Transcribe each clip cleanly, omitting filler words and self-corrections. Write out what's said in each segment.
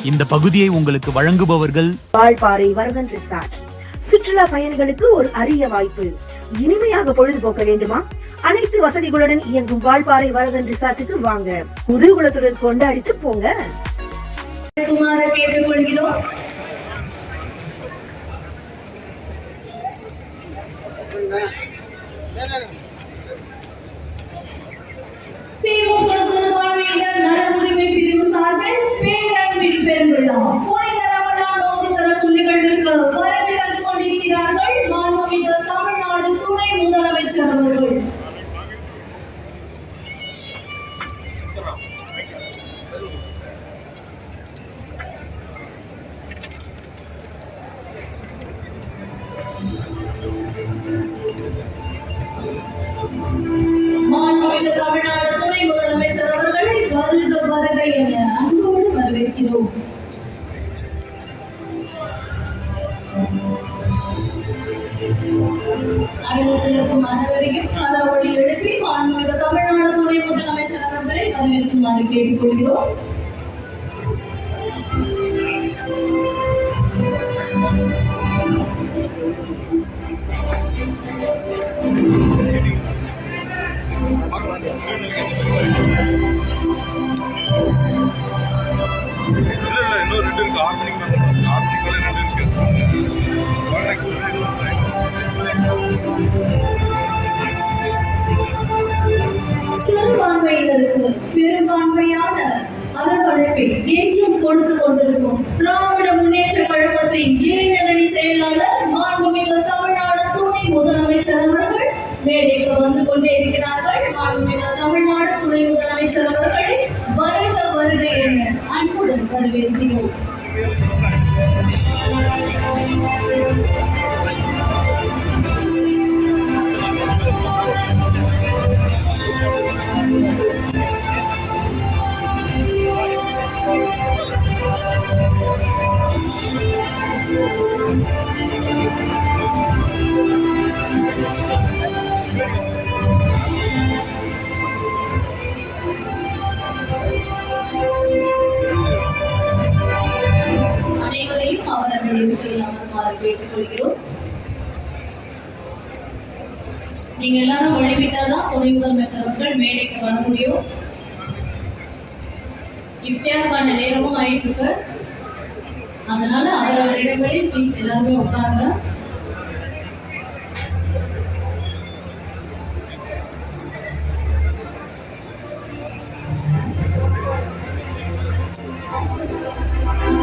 இந்த பகுதியை உங்களுக்கு வழங்குபவர்கள் வால்பாறை வரதன் ரிசார்ட். சுற்றுலா பயணிகளுக்கு ஒரு அரிய வாய்ப்பு. இனிமையாக பொழுதுபோக்க வேண்டுமா? அனைத்து வசதிகளுடன் இயங்கும் வால்பாறை வரதன் ரிசார்ட்டுக்கு வாங்க. குதூகலத்துடன் கொண்டாடிட்டு போங்க. கேட்டுக்கொள்கிறோம். திமுக சிறுபான்மையினர் நல உரிமை பிரிவு சார்பில் பேரன்பின் பெருவிழா புனித ரமலான் நோன்பு திறக்கும் நிகழ்விற்கு வருகை தந்து கொண்டிருக்கிறார்கள் மாண்புமிகு தமிழ்நாடு துணை முதலமைச்சர் அவர்கள். மாண்புமிகு தமிழ்நாடு துணை முதலமைச்சர் அவர்களை வருக வருக என அன்போடு வரவேற்கிறோம். அரங்கத்தில் இருக்கும் அனைவரையும் கரவொலி எழுப்பி மாண்புமிகு தமிழ்நாடு துணை முதலமைச்சர் அவர்களை வரவேற்குமாறு கேட்டுக்கொள்கிறோம். சிறுபான்மையினருக்கு பெரும்பான்மையான அரவணைப்பை என்றும் கொடுத்து கொண்டிருக்கும் திராவிட முன்னேற்ற கழகத்தின் இளைஞரணி செயலாளர் மாண்புமிகு தமிழ்நாடு துணை முதலமைச்சர் அவர்கள் மேடைக்கு வந்து கொண்டே இருக்கிறார்கள். மாண்புமிகு தமிழ்நாடு துணை முதலமைச்சர் அவர்களை வருக வருக என அன்புடன் வரவேற்கிறோம். அனைவரையும் அவரவர் இருக்கையில் அமர்மாறு கேட்டுக்கொள்கிறோம். நீங்க எல்லாரும் வழிவிட்டாதான் துணை முதலமைச்சர் அவர்கள் மேடைக்கு வர முடியும். இஃப்தியாருக்கான நேரமும் ஆயிட்டு இருக்கு. அதனால அவரவர் இடங்களில் ப்ளீஸ் எல்லாருமே உட்காருங்க.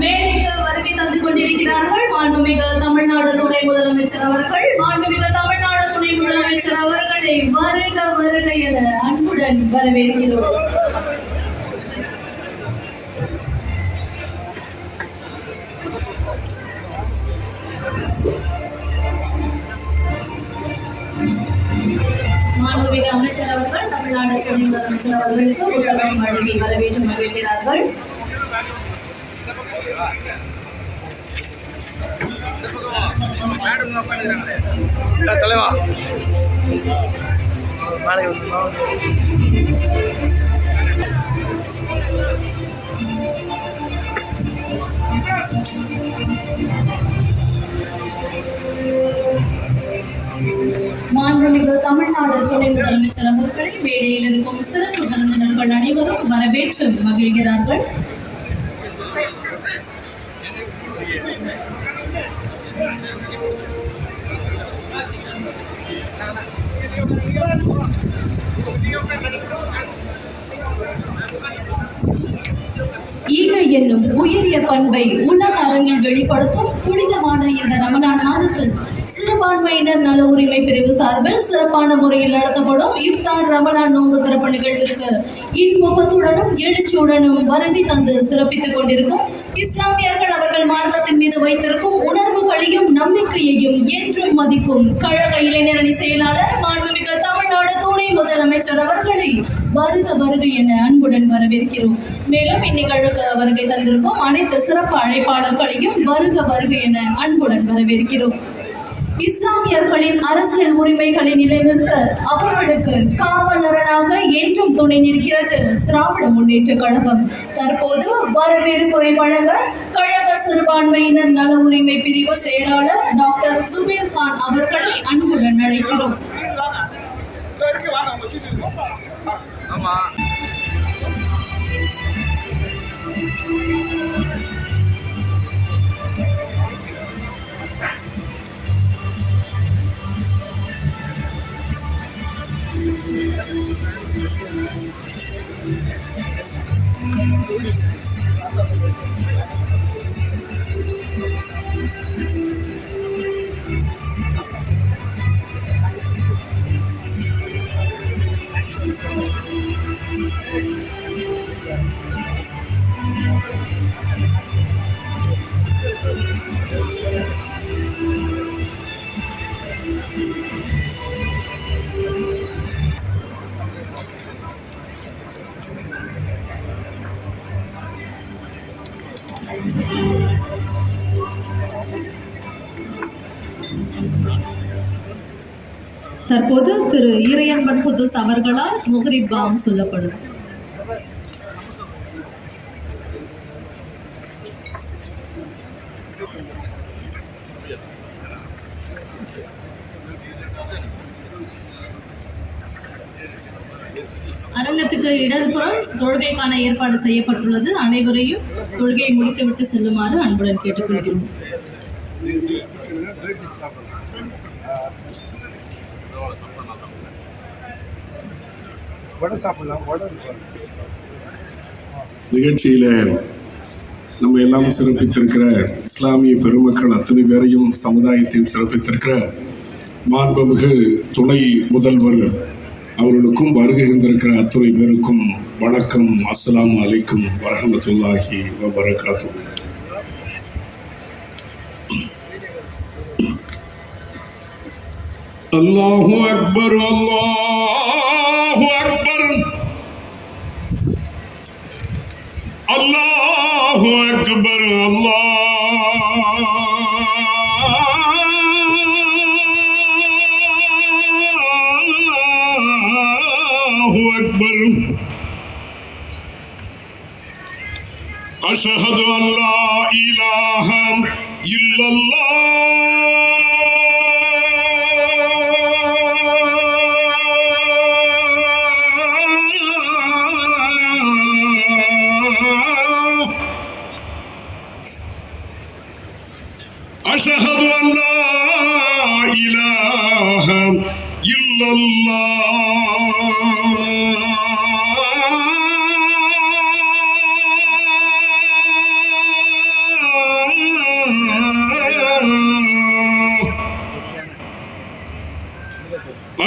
மேடைக்கு வருகை தந்து கொண்டிருக்கிறார்கள் மாண்புமிகு தமிழ்நாடு துணை முதலமைச்சர் அவர்கள். மாண்புமிகு தமிழ்நாடு துணை முதலமைச்சர் அவர்களை வருக வருக என அன்புடன் வரவேற்கிறோம். மாண்புமிகு அமைச்சர் அவர்கள் தமிழ்நாடு துணை முதலமைச்சர் அவர்களுக்கு புத்தகம் வழங்கி வரவேற்று மகிழ்கிறார்கள். தலைவா மாண்புமிகு தமிழ்நாடு துணை முதலமைச்சர் அவர்களை மேடையில் இருக்கும் சிறப்பு விருந்தினர்கள் அனைவரும் வரவேற்று மகிழ்கிறார்கள். ஈகை என்னும் உயரிய பண்பை உலக அரங்கில் வெளிப்படுத்தும் புனிதமான இந்த ரமலான் மாதத்தில் சிறுபான்மையினர் நல உரிமை பிரிவு சார்பில் சிறப்பான முறையில் நடத்தப்படும் இஃப்தார் ரமலான் நோன்பு திறப்பு நிகழ்விற்கு இன்முகத்துடனும் எழுச்சியுடனும் வருகை தந்து சிறப்பித்துக் கொண்டிருக்கும் இஸ்லாமியர்கள் அவர்கள் மார்க்கத்தின் மீது வைத்திருக்கும் உணர்வுகளையும் நம்பிக்கையையும் என்றும் மதிக்கும் கழக இளைஞரணி செயலாளர் மாண்புமிகு தமிழ்நாடு துணை முதலமைச்சர் அவர்களை வருக வருக என அன்புடன் வரவேற்கிறோம். மேலும் இந்நிகழ்வுக்கு வருகை தந்திருக்கும் அனைத்து சிறப்பு அழைப்பாளர்களையும் வருக வருக என அன்புடன் வரவேற்கிறோம். இஸ்லாமியர்களின் அரசியல் உரிமைகளை நிலைநிறுத்த அவர்களுக்கு காவலரனாக என்றும் துணை நிற்கிறது திராவிட முன்னேற்ற கழகம். தற்போது வரவேற்புரை வழங்க கழக சிறுபான்மையினர் நல உரிமை பிரிவு செயலாளர் டாக்டர் சுபீர் கான் அவர்களை அன்புடன் அழைக்கிறோம். தற்போது திரு ஈரையன்பன் குதுஸ் அவர்களால் முகரிப் பாவம் சொல்லப்படும். அரங்கத்துக்கு இடதுபுறம் தொழுகைக்கான ஏற்பாடு செய்யப்பட்டுள்ளது. அனைவரையும் தொழுகையை முடித்துவிட்டு செல்லுமாறு அன்புடன் கேட்டுக்கொள்கிறோம். நிகழ்ச்சியில நம்ம எல்லாம் சிறப்பித்திருக்கிற இஸ்லாமிய பெருமக்கள் அத்தனை பேரையும் சமுதாயத்தையும் சிறப்பித்திருக்கிற மாண்புமிகு துணை முதல்வர் அவர்களுக்கும் வருகை இருந்திருக்கிற அத்துணை பேருக்கும் வணக்கம். அஸ்ஸலாமு அலைக்கும் வரஹ்மத்துல்லாஹி வபரகாத்துஹு. அல்லாஹு அக்பர், அல்லாஹு அக்பர், அல்லாஹு அக்பர், அல்லாஹு அக்பர். அஷ்ஹது அன் லா இலாஹ இல்லல்லாஹ் أشهد أن لا إله إلا الله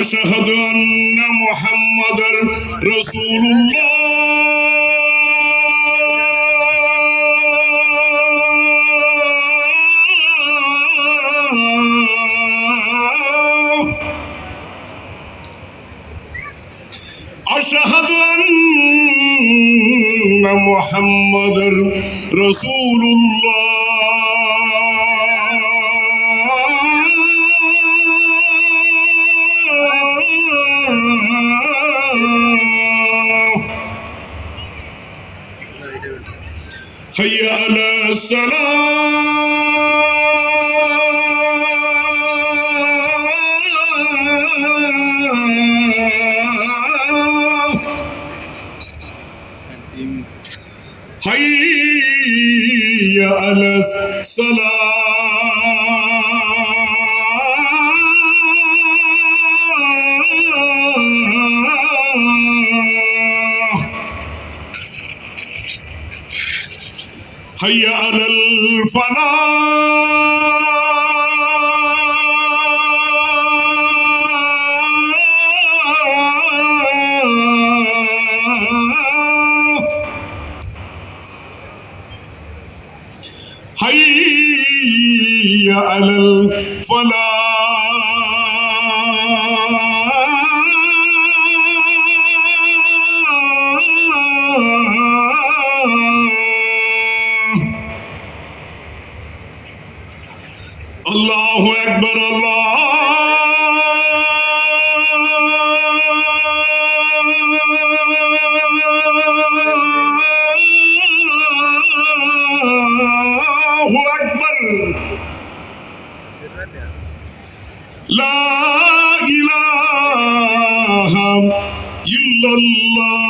أشهد أن محمدا رسول الله أشهد أن محمدا رسول الله. حي على الصلاة. حي على الصلاة. حي على الفلاح. حي على الفلاح. அல்லாஹு அக்பர் அல்லாஹு அக்பர் லா இலாஹா இல்லல்லாஹ்